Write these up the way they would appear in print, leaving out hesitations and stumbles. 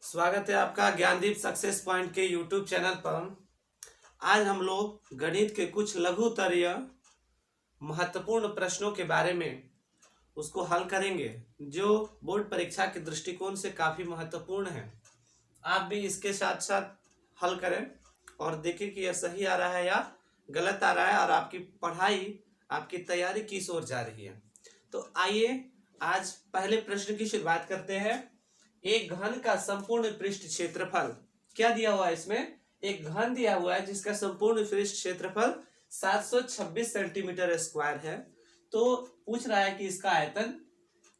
स्वागत है आपका ज्ञानदीप सक्सेस पॉइंट के यूट्यूब चैनल पर। आज हम लोग गणित के कुछ लघुतरीय महत्वपूर्ण प्रश्नों के बारे में उसको हल करेंगे, जो बोर्ड परीक्षा के दृष्टिकोण से काफ़ी महत्वपूर्ण है। आप भी इसके साथ साथ हल करें और देखें कि यह सही आ रहा है या गलत आ रहा है और आपकी पढ़ाई, आपकी तैयारी किस ओर जा रही है। तो आइए आज पहले प्रश्न की शुरुआत करते हैं। एक घन का संपूर्ण पृष्ठ क्षेत्रफल क्या दिया हुआ है? इसमें एक घन दिया हुआ है जिसका संपूर्ण पृष्ठ क्षेत्रफल 726 सेंटीमीटर स्क्वायर है। तो पूछ रहा है कि इसका आयतन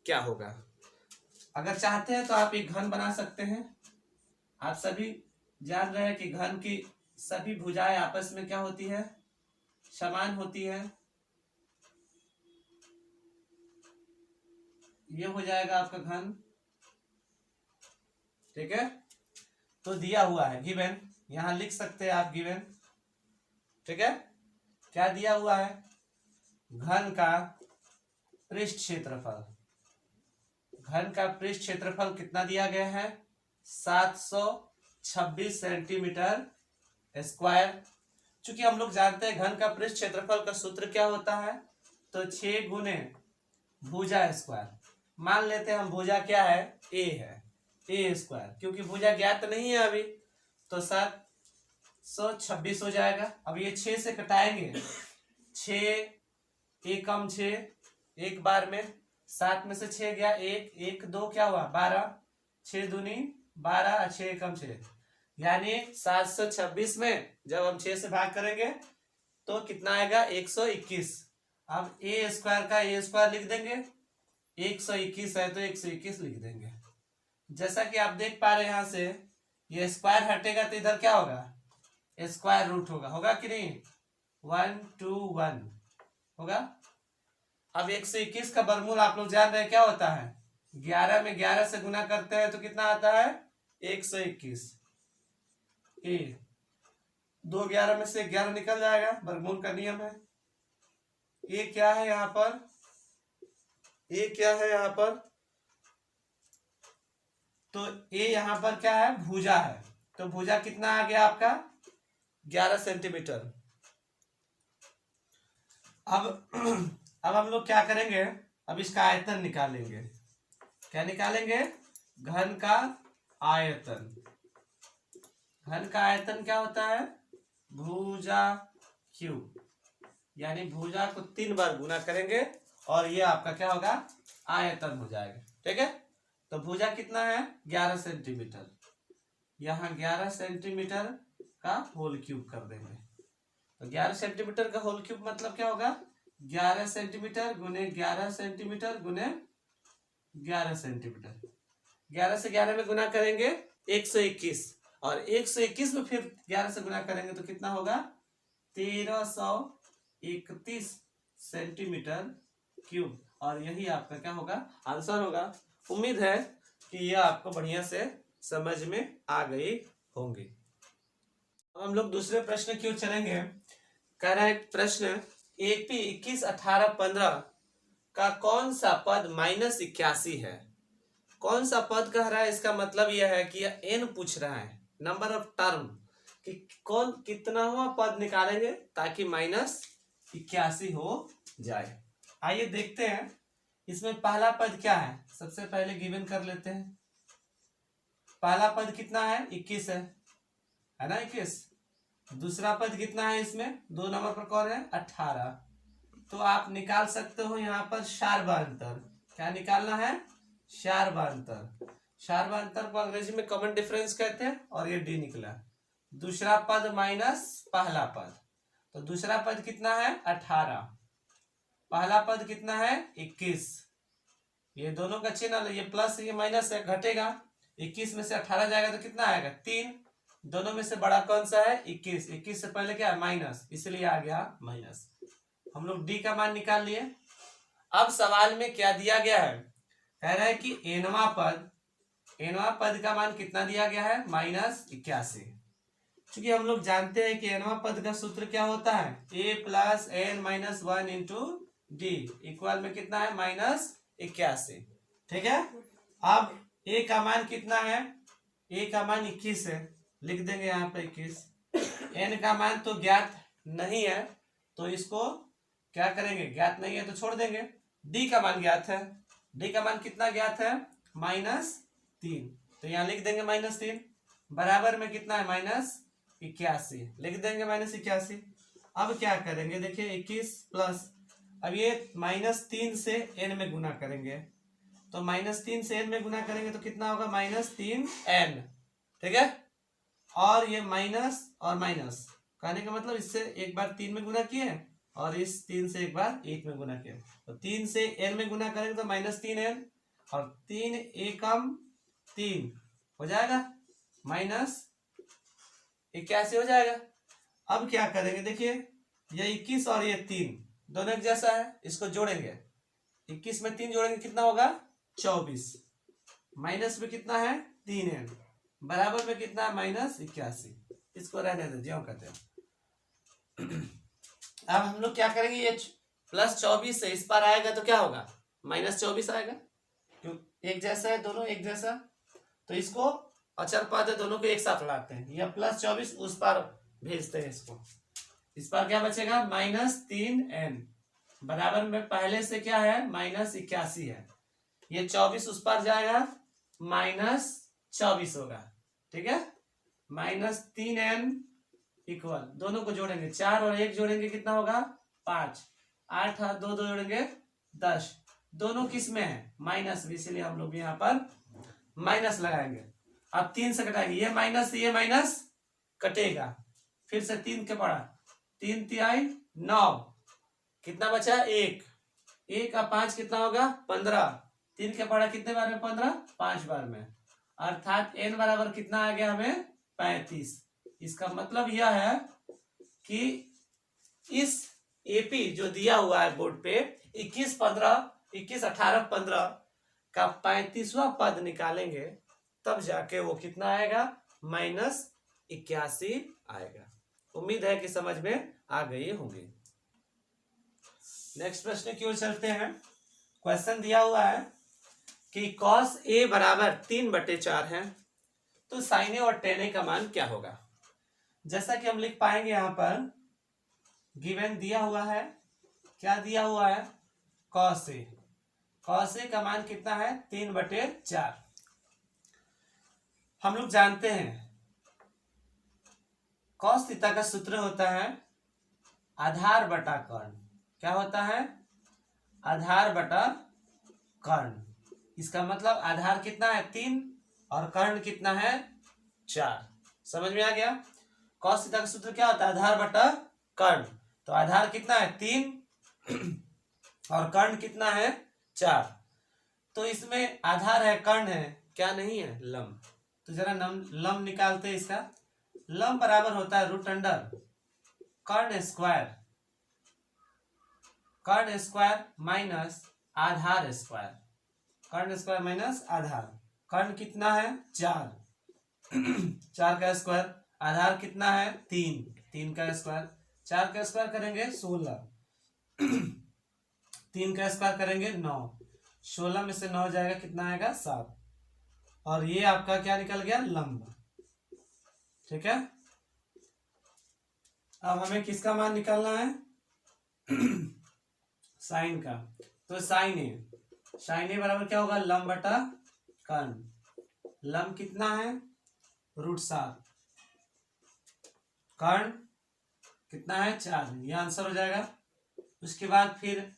क्या होगा। अगर चाहते हैं तो आप एक घन बना सकते हैं। आप सभी जान रहे हैं कि घन की सभी भुजाएं आपस में क्या होती है? समान होती है। ये हो जाएगा आपका घन, ठीक है। तो दिया हुआ है गिवन, यहां लिख सकते हैं आप गिवन, ठीक है। क्या दिया हुआ है? घन का पृष्ठ क्षेत्रफल। घन का पृष्ठ क्षेत्रफल कितना दिया गया है? 726 सेंटीमीटर स्क्वायर। चूंकि हम लोग जानते हैं घन का पृष्ठ क्षेत्रफल का सूत्र क्या होता है, तो 6 गुने भुजा स्क्वायर। मान लेते हैं हम भुजा क्या है? ए है, ए स्क्वायर, क्योंकि भुजा ज्ञात नहीं है अभी, तो 726 हो जाएगा। अब ये 6 से कटाएंगे, 6 एक कम 6 एक बार में, 7 में से 6 गया, 1 2 क्या हुआ? 12, 6 दूनी 12, 6 कम 6, यानी 726 में जब हम 6 से भाग करेंगे तो कितना आएगा? 121। अब ए स्क्वायर का ए स्क्वायर लिख देंगे, 121 है तो 121 लिख देंगे। जैसा कि आप देख पा रहे हैं, यहां से ये स्क्वायर हटेगा तो इधर क्या होगा? स्क्वायर रूट होगा कि नहीं? 1 2 1 होगा। अब 121 का वर्गमूल आप लोग जान रहे हैं क्या होता है? 11 में 11 से गुना करते हैं तो कितना आता है? 121। ए 2 11 में से 11 निकल जाएगा, वर्गमूल का नियम है। ये क्या है यहाँ पर? ये क्या है यहाँ पर? तो ये यहाँ पर क्या है? भुजा है। तो भुजा कितना आ गया आपका? 11 सेंटीमीटर। अब हम लोग क्या करेंगे? अब इसका आयतन निकालेंगे। क्या निकालेंगे? घन का आयतन। घन का आयतन क्या होता है? भुजा क्यूब, यानी भुजा को 3 बार गुना करेंगे और ये आपका क्या होगा? आयतन हो जाएगा, ठीक है। तो भुजा कितना है? 11 सेंटीमीटर। यहाँ 11 सेंटीमीटर का होल क्यूब कर देंगे। तो 11 सेंटीमीटर का होल क्यूब मतलब क्या होगा? 11 सेंटीमीटर गुने 11 सेंटीमीटर गुने 11 सेंटीमीटर। 11 से 11 में गुना करेंगे 121, और 121 में फिर 11 से गुना करेंगे तो कितना होगा? 1331 सेंटीमीटर क्यूब। और यही आपका क्या होगा? आंसर होगा। उम्मीद है कि यह आपको बढ़िया से समझ में आ गई होंगी। अब हम लोग दूसरे प्रश्न की ओर चलेंगे। कह रहा है प्रश्न, AP 21 18 15 का कौन सा पद -81 है? कौन सा पद कह रहा है? इसका मतलब यह है कि यह n पूछ रहा है, नंबर ऑफ टर्म, कि कौन कितनावां पद निकालेंगे ताकि -81 हो जाए। आइए देखते हैं इसमें पहला पद क्या है। सबसे पहले गिवन कर लेते हैं। पहला पद कितना है? 21 है ना? 21। दूसरा पद कितना है? इसमें 2 नंबर पर कौन है? 18। तो आप निकाल सकते हो यहाँ पर शार्बांतर। क्या निकालना है? शार्बांतर। शार्बांतर को अंग्रेजी में कॉमन डिफरेंस कहते हैं, और ये डी निकला। दूसरा पद माइनस पहला पद, तो दूसरा पद कितना है? 18। पहला पद कितना है? 21। ये दोनों का चिन्ह, ये प्लस ये माइनस है, घटेगा। 21 में से 18 जाएगा तो कितना आएगा? 3। दोनों में से बड़ा कौन सा है? 21। 21 से पहले क्या है? माइनस, इसलिए आ गया माइनस। हम लोग डी का मान निकाल लिए। अब सवाल में क्या दिया गया है? कह रहा है कि एनवा पद का मान कितना दिया गया है? -81। क्योंकि हम लोग जानते हैं कि एनवा पद का सूत्र क्या होता है? a + n - 1 × d इक्वल में कितना है? -81, ठीक है। अब a का मान कितना है? ए का मान 21 है, लिख देंगे यहाँ पे 21। एन का मान तो ज्ञात नहीं है, तो इसको क्या करेंगे, ज्ञात नहीं है तो छोड़ देंगे। डी का मान ज्ञात है, डी का मान कितना ज्ञात है, -3, तो यहाँ लिख देंगे -3। बराबर में कितना है, -81, लिख देंगे -81। अब क्या करेंगे, देखिए 21 प्लस, अब ये -3 से n में गुना करेंगे, तो -3 से n में गुना करेंगे तो कितना होगा, -3n, ठीक है। और ये माइनस और माइनस, कहने का मतलब इससे एक बार 3 में गुना किए और इस 3 से एक बार 1 में गुना किए, तो 3 से n में गुना करेंगे तो -3n, और 3 एकम 3 हो जाएगा, -81 हो जाएगा। अब क्या करेंगे, देखिए ये 21 और ये 3 दोनों एक जैसा है, इसको जोड़ेंगे, 21 में 3 जोड़ेंगे कितना होगा, 24, माइनस में कितना है 3n, बराबर में कितना है, -81। इसको रहने दो, ज्यों कहते हैं। अब हम लोग क्या करेंगे, ये +24 से इस पार आएगा तो क्या होगा, -24 आएगा, क्यों एक जैसा है, दोनों एक जैसा, तो इसको अचर पद है, दोनों को एक साथ लाते हैं, यह +24 उस पार भेजते हैं इसको, इस पार क्या बचेगा, -3n, बराबर में पहले से क्या है, -81 है, ये 24 उस पार जाएगा, -24 होगा, ठीक है। -3n इक्वल, दोनों को जोड़ेंगे, 4 और 1 जोड़ेंगे कितना होगा, 5, 8 और 2 जोड़ेंगे 10, दोनों किस में है, माइनस, इसीलिए हम लोग यहाँ पर माइनस लगाएंगे। अब 3 से घटाएंगे, ये माइनस कटेगा, फिर से 3 के पड़ा, 3 तिहाई 9, कितना बचा, 1 और 5 कितना होगा, 15, 3 के पड़ा कितने बार में, 15, 5 बार में, अर्थात n बराबर कितना आ गया हमें, 35। इसका मतलब यह है कि इस एपी जो दिया हुआ है बोर्ड पे 21, 18, 15 का 35वां पद निकालेंगे, तब जाके वो कितना आएगा, -81 आएगा। उम्मीद है कि समझ में आ गई होगी। नेक्स्ट प्रश्न की ओर चलते हैं। क्वेश्चन दिया हुआ है कि cos a बराबर 3/4 है, तो sin a और tan a का मान क्या होगा। जैसा कि हम लिख पाएंगे, यहाँ पर गिवन दिया हुआ है, क्या दिया हुआ है, cos a का मान कितना है, 3/4। हम लोग जानते हैं cos थीटा का सूत्र होता है आधार बटा कर्ण, क्या होता है, आधार बटा कर्ण। इसका मतलब आधार कितना है, 3 और कर्ण कितना है, 4। समझ में आ गया। cos थीटा का सूत्र क्या होता है, आधार बटा कर्ण, तो आधार कितना है, 3 और कर्ण कितना है, 4। तो इसमें आधार है, कर्ण है, क्या नहीं है, लंब। तो जरा लंब निकालते हैं इसका। लंब बराबर होता है √अंडर कर्ण स्क्वायर माइनस आधार स्क्वायर, कर्ण स्क्वायर माइनस आधार। कर्ण कितना है, 4, 4 का स्क्वायर, आधार कितना है, 3 का स्क्वायर, 4 का स्क्वायर करेंगे 16, 3 का स्क्वायर करेंगे 9, 16 में से 9 जाएगा, कितना आएगा, 7। और ये आपका क्या निकल गया, लंब, ठीक है। अब हमें किसका मान निकालना है, साइन का। तो साइन ए बराबर क्या होगा, लंब बटा कर्ण। लंब कितना है, √7, कर्ण कितना है, 4, यह आंसर हो जाएगा। उसके बाद फिर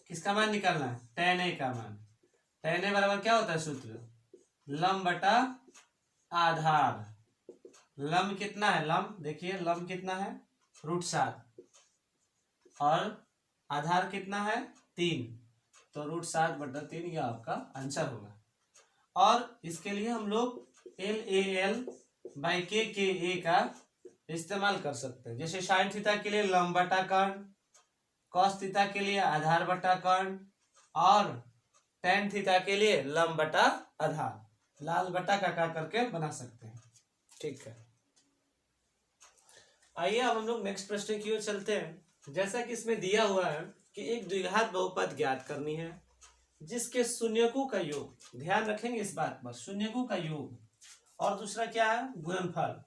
किसका मान निकालना है, tan a का मान। tan a बराबर क्या होता है सूत्र, लंब बटा आधार। लंब कितना है, लंब देखिए, लंब कितना है, √7 और आधार कितना है, 3, तो √7/3 यह आपका आंसर होगा। और इसके लिए हम लोग LAL/KKA का इस्तेमाल कर सकते हैं। जैसे साइन थीटा के लिए लंब बटा कर्ण, कॉस थीटा के लिए आधार बटा कर्ण, और टेन थीटा के लिए लंब बटा आधार, लाल बटा का करके बना सकते हैं, ठीक है। आइए अब हम लोग नेक्स्ट प्रश्न की ओर चलते हैं। जैसा कि इसमें दिया हुआ है कि एक द्विघात बहुपद ज्ञात करनी है जिसके शून्यकों का योग, ध्यान रखेंगे इस बात पर, शून्यकों का योग और दूसरा क्या है, गुणनफल,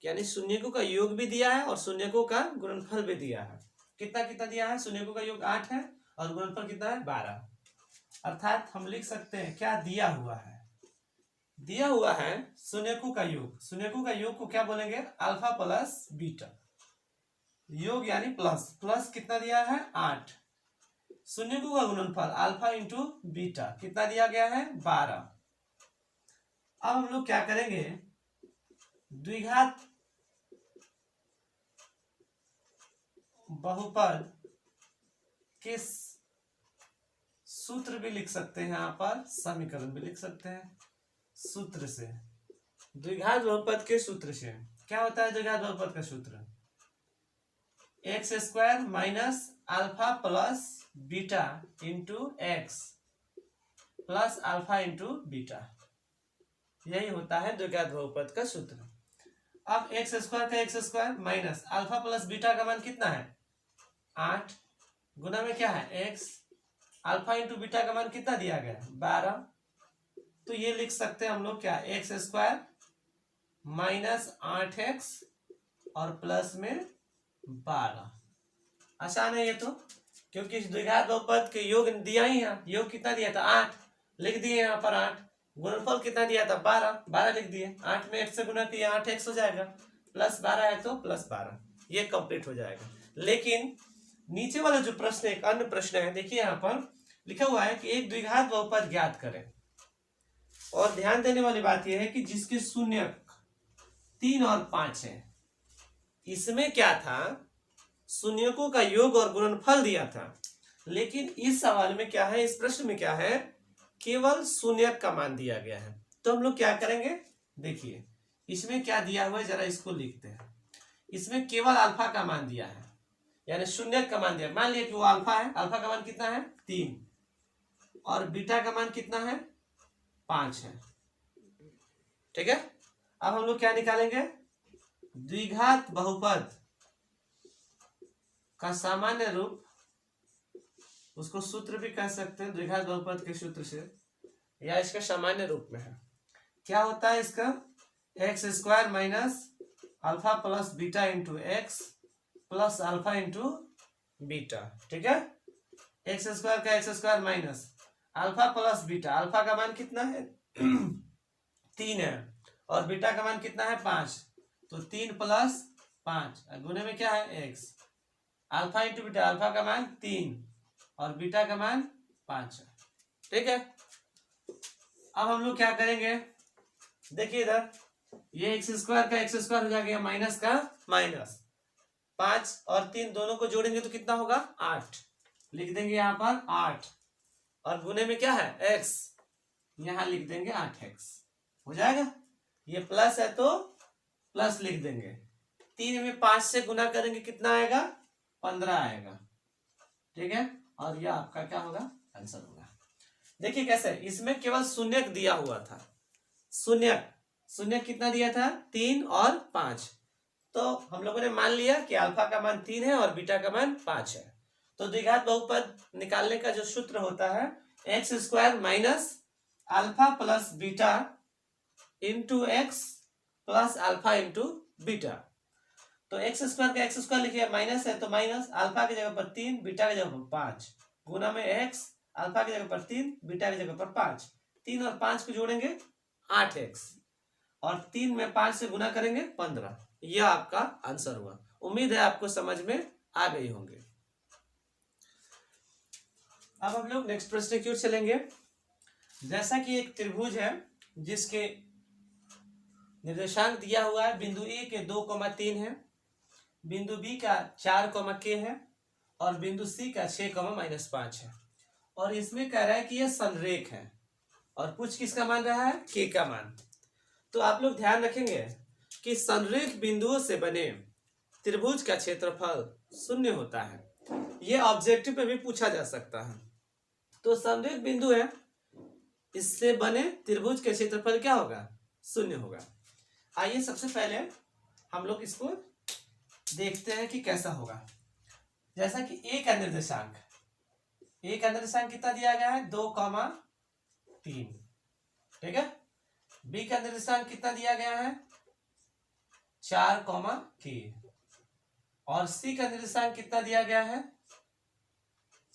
यानी शून्यकों का योग भी दिया है और शून्यकों का गुणनफल भी दिया है। कितना कितना दिया है, शून्यकों का योग 8 है और गुणनफल कितना है 12। अर्थात हम लिख सकते हैं क्या दिया हुआ है, दिया हुआ है शून्यकों का योग। शून्यकों का योग को क्या बोलेंगे, अल्फा प्लस बीटा। योग यानी प्लस, प्लस कितना दिया है 8। शून्यकों का गुणनफल अल्फा इंटू बीटा कितना दिया गया है 12। अब हम लोग क्या करेंगे, द्विघात बहुपद के सूत्र भी लिख सकते हैं, यहाँ पर समीकरण भी लिख सकते हैं। सूत्र से, द्विघात बहुपद के सूत्र से क्या होता है, द्विघात बहुपद का सूत्र x square minus alpha plus beta into x plus alpha into beta, यही होता है द्विघात बहुपद का सूत्र। अब एक्स स्क्वायर का x square minus alpha plus beta का मान कितना है 8, गुना में क्या है x, अल्फा इंटू बीटा का मान कितना दिया गया 12। तो ये लिख सकते हैं हम लोग क्या, एक्स स्क्वायर माइनस 8x और प्लस में 12। आसान है ये तो, क्योंकि द्विघात बहुपद के योग दिया ही है। योग कितना दिया था 8, लिख दिए यहाँ पर 8। गुणनफल कितना दिया था 12, 12 लिख दिए। 8 में 1 से गुना किया 8x हो जाएगा, प्लस 12 है तो प्लस 12, ये कंप्लीट हो जाएगा। लेकिन नीचे वाला जो प्रश्न एक अन्य प्रश्न है, देखिए यहाँ पर लिखा हुआ है कि एक द्विघात बहुपद ज्ञात करें। और ध्यान देने वाली बात यह है कि जिसके शून्यक 3 और 5 है, इसमें क्या था, शून्यकों का योग और गुणनफल दिया था। लेकिन इस सवाल में क्या है, इस प्रश्न में क्या है, केवल शून्यक का मान दिया गया है। तो हम लोग क्या करेंगे, देखिए इसमें क्या दिया हुआ है, जरा इसको लिखते हैं। इसमें केवल अल्फा का मान दिया है, यानी शून्यक का मान दिया। मान लिया कि वो अल्फा है, अल्फा का मान कितना है 3 और बीटा का मान कितना है 5 है, ठीक है। अब हम लोग क्या निकालेंगे, द्विघात बहुपद का सामान्य रूप, उसको सूत्र भी कह सकते हैं द्विघात बहुपद के सूत्र से, या इसका सामान्य रूप में है। क्या होता है इसका, x square minus alpha plus beta into x plus alpha into beta, ठीक है। एक्स स्क्वायर का x square minus alpha plus beta, alpha का मान कितना है 3 है और बीटा का मान कितना है 5, तो 3 प्लस 5 गुने में क्या है x, alpha into beta, alpha का मान 3 और बीटा का मान 5 है, ठीक है। अब हम लोग क्या करेंगे, देखिए इधर ये एक्स स्क्वायर का एक्स स्क्वायर हो जाएगा माइनस का माइनस, 5 और 3 दोनों को जोड़ेंगे तो कितना होगा 8, लिख देंगे यहाँ पर 8 और गुने में क्या है x, यहाँ लिख देंगे 8x, हो जाएगा। ये प्लस है तो प्लस लिख देंगे, 3 में 5 से गुना करेंगे कितना आएगा 15 आएगा, ठीक है। और यह आपका क्या होगा आंसर होगा। देखिए कैसे, इसमें केवल शून्यक दिया हुआ था, शून्यक कितना दिया था 3 और 5, तो हम लोगों ने मान लिया कि अल्फा का मान 3 है और बीटा का मान 5 है। तो द्विघात बहुपद निकालने का जो सूत्र होता है x square minus alpha plus beta into x plus alpha into beta. तो एक्स स्क्वायर का एक्स स्क्वायर लिखिए, माइनस है तो माइनस, अल्फा की जगह पर 3, बीटा की जगह पर 5, गुना में एक्स, अल्फा की जगह पर 3, बीटा की जगह पर 5, 3 और 5 को जोड़ेंगे 8x और 3 में 5 से गुना करेंगे 15। यह आपका आंसर हुआ। उम्मीद है आपको समझ में आ गई होंगे। अब हम लोग नेक्स्ट प्रश्न की ओर चलेंगे। जैसा कि एक त्रिभुज है जिसके निर्देशांक दिया हुआ है, बिंदु ए के 2,3 है, बिंदु बी का 4,k है और बिंदु सी का 6,-5 है, और इसमें कह रहा है कि यह संरेख है और पूछ किसका मान रहा है k का मान। तो आप लोग ध्यान रखेंगे कि संरेख बिंदुओं से बने त्रिभुज का क्षेत्रफल 0 होता है। यह ऑब्जेक्टिव पे भी पूछा जा सकता है। तो संरेख बिंदु है, इससे बने त्रिभुज का क्षेत्रफल क्या होगा 0 होगा। आइए सबसे पहले हम लोग इसको देखते हैं कि कैसा होगा। जैसा कि ए का निर्देशांक कितना दिया गया है 2,3, ठीक है। बी का निर्देशांक कितना दिया गया है 4, k और सी का निर्देशांक कितना दिया गया है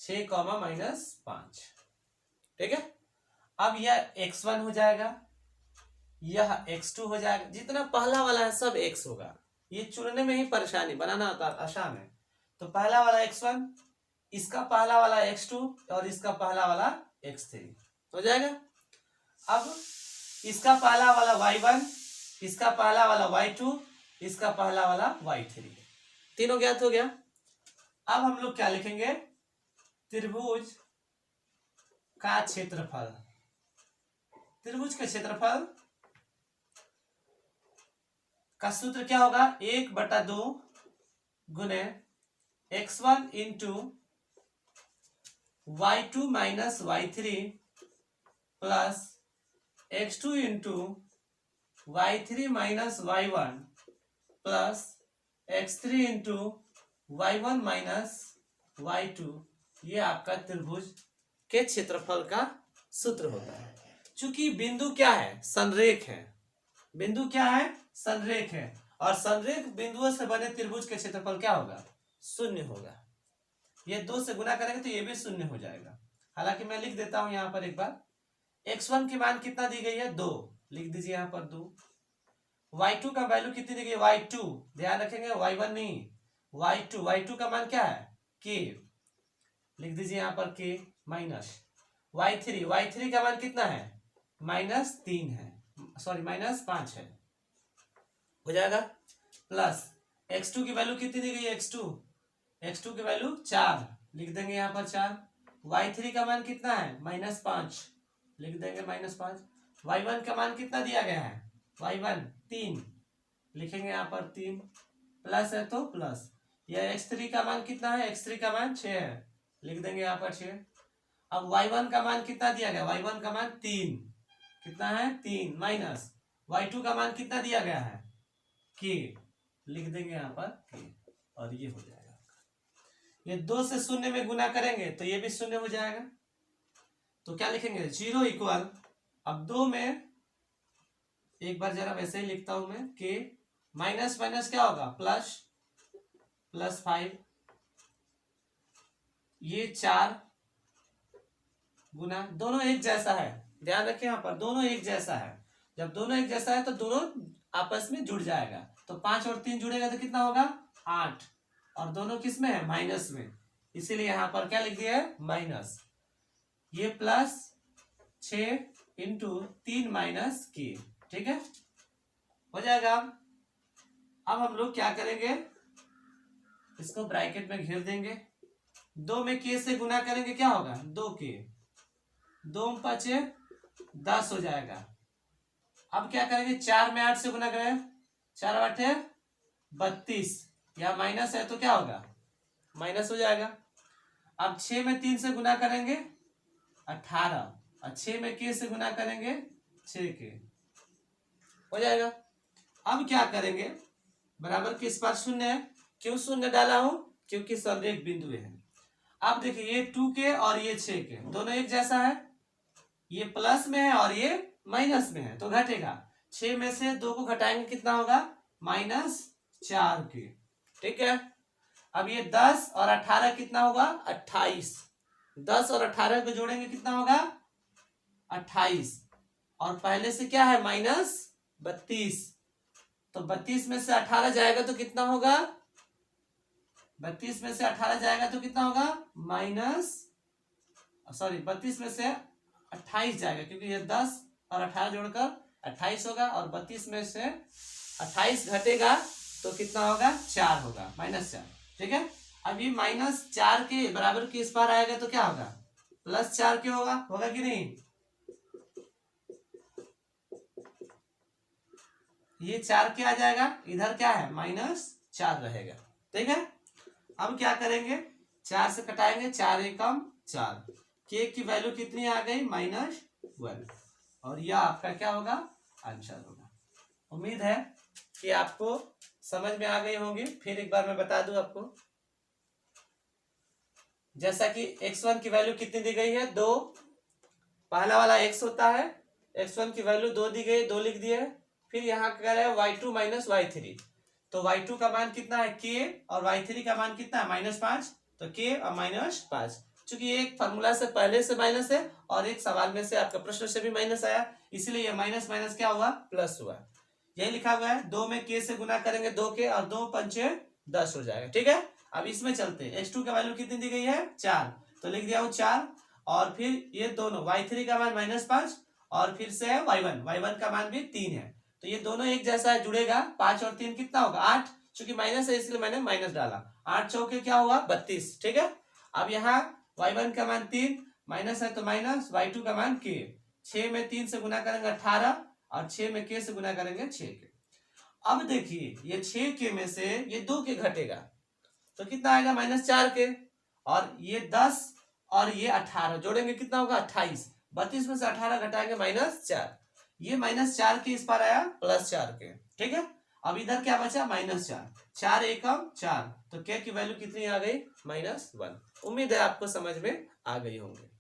6, -5। ठीक है। अब यह x1 हो जाएगा, यह x2 हो जाएगा, जितना पहला वाला है सब x होगा। ये चुनने में ही परेशानी, बनाना आसान है। तो पहला वाला x1, इसका पहला वाला x2 और इसका पहला वाला x3 हो जाएगा। अब इसका पहला वाला y1, इसका पहला वाला y2, इसका पहला वाला y3, तीनों ज्ञात हो गया। अब हम लोग क्या लिखेंगे, त्रिभुज का क्षेत्रफल। त्रिभुज का क्षेत्रफल का सूत्र क्या होगा, 1/2 गुने x1 into y2 minus y3 plus x2 into y3 minus y1 plus x3 into y1 minus y2। ये आपका त्रिभुज के क्षेत्रफल का सूत्र होता है। चूंकि बिंदु क्या है, संरेख है। बिंदु क्या है, संरेख है, और संरेख बिंदुओं से बने त्रिभुज के क्षेत्रफल क्या होगा, 0 होगा। ये 2 से गुना करेंगे तो ये भी 0 हो जाएगा। हालांकि मैं लिख देता हूं यहां पर एक बार, x1 की मान कितना दी गई है 2, लिख दीजिए यहां पर 2। y2 का वैल्यू कितनी दी गई है y2, ध्यान रखेंगे y1 नहीं, y2 का मान क्या है k, लिख दीजिए यहां पर k माइनस y3 का मान कितना है -3 है, सॉरी -5 है, हो जाएगा। प्लस x2 की वैल्यू कितनी दी गई है x2 की वैल्यू 4, लिख देंगे यहाँ पर 4। y3 का मान कितना है -5, लिख देंगे -5। y1 का मान कितना दिया गया है y1 3, लिखेंगे यहाँ पर 3, प्लस है तो प्लस। यह x3 का मान कितना है, x3 का मान 6 है, लिख देंगे यहाँ पर 6। अब y1 का मान कितना दिया गया, y1 का मान 3, कितना है 3, माइनस y2 का मान कितना दिया गया है k, लिख देंगे यहाँ पर k, और ये हो जाएगा। ये 2 से 0 में गुना करेंगे तो ये भी 0 हो जाएगा। तो क्या लिखेंगे 0 इक्वल, अब 2 में एक बार जरा वैसे ही लिखता हूं मैं, k माइनस माइनस क्या होगा +5, ये 4 गुना, दोनों एक जैसा है, ध्यान रखें यहाँ पर दोनों एक जैसा है। जब दोनों एक जैसा है तो दोनों आपस में जुड़ जाएगा, तो 5 और 3 जुड़ेगा तो कितना होगा 8, और दोनों किस में है माइनस में, इसीलिए यहाँ पर क्या लिख दिया है माइनस। ये प्लस 6 इंटू 3 माइनस k, ठीक है, हो जाएगा। अब हम लोग क्या करेंगे, इसको ब्रैकेट में घेर देंगे, 2 में k से गुना करेंगे क्या होगा 2k, 2 5 10 हो जाएगा। अब क्या करेंगे 4 में 8 से गुना करें, 4 8 32, या माइनस है तो क्या होगा माइनस हो जाएगा। अब 6 में 3 से गुना करेंगे 18, और 6 में k से गुना करेंगे 6k, हो जाएगा। अब क्या करेंगे, बराबर के इस बार 0 है, क्यों 0 डाला हूं, क्योंकि संरेख बिंदु है। अब देखिए ये 2k और ये 6k दोनों एक जैसा है, ये प्लस में है और ये माइनस में है, तो घटेगा। 6 में से 2 को घटाएंगे कितना होगा -4k, ठीक है। अब ये 10 और 18 कितना होगा 28, 10 और 18 को जोड़ेंगे कितना होगा 28, और पहले से क्या है -32, तो 32 में से 18 जाएगा तो कितना होगा, 32 में से 18 जाएगा तो कितना होगा 32 में से 28 जाएगा, क्योंकि ये 10 और 18 जोड़कर 28 होगा, और 32 में से 28 घटेगा तो कितना होगा 4 होगा, -4, ठीक है। अब ये -4 के बराबर के इस पार आएगा तो क्या होगा +4 के होगा कि नहीं, ये 4 के आ जाएगा, इधर क्या है -4 रहेगा, ठीक है। अब क्या करेंगे 4 से कटाएंगे, 4 एकम 4, k की वैल्यू कितनी आ गई -12, और यह आपका क्या होगा आंसर होगा। उम्मीद है कि आपको समझ में आ गई होंगी। फिर एक बार मैं बता दूं आपको, जैसा कि x1 की वैल्यू कितनी दी गई है 2, पहला वाला x होता है, x1 की वैल्यू 2 दी गई, 2 लिख दिए। फिर यहाँ कह रहा है y2 माइनस y3, तो y2 का मान कितना है k और y3 का मान कितना है -5, तो k और -5। चूंकि एक फॉर्मूला से पहले से माइनस है और एक सवाल में से आपका प्रश्न से भी माइनस आया, इसीलिए ये माइनस माइनस क्या हुआ, प्लस हुआ। यही लिखा हुआ है, 2 में k से गुना करेंगे 2 के, और 2 पंचे 10 हो जाएगा। ठीक है, अब इसमें चलते हैं। x2 का वैल्यू कितनी दी गई है 4, तो लिख दिया हूँ 4, और फिर ये दोनों y3 का मान -5 और फिर से है y1 का मान भी 3 है, तो ये दोनों एक जैसा है, जुड़ेगा। 5 और 3 कितना होगा 8, चूंकि माइनस है इसलिए मैंने माइनस डाला। 8 चौके क्या हुआ 32। ठीक है, अब यहाँ y1 का मान 3, माइनस है तो माइनस, y2 का मान k। 6 में 3 से गुना करेंगे 18, और 6 में k से गुना करेंगे 6 के। अब देखिए ये 6 के में से ये 2 के घटेगा, तो कितना आएगा -4 के, और ये 10 और ये 18 जोड़ेंगे कितना होगा 28। 32 में से 18 घटाएंगे -4, ये -4 के इस पर आया +4 के। ठीक है, अब इधर क्या बचा -4, 4 एकम 4, तो k की वैल्यू कितनी आ गई -1। उम्मीद है आपको समझ में आ गई होंगे।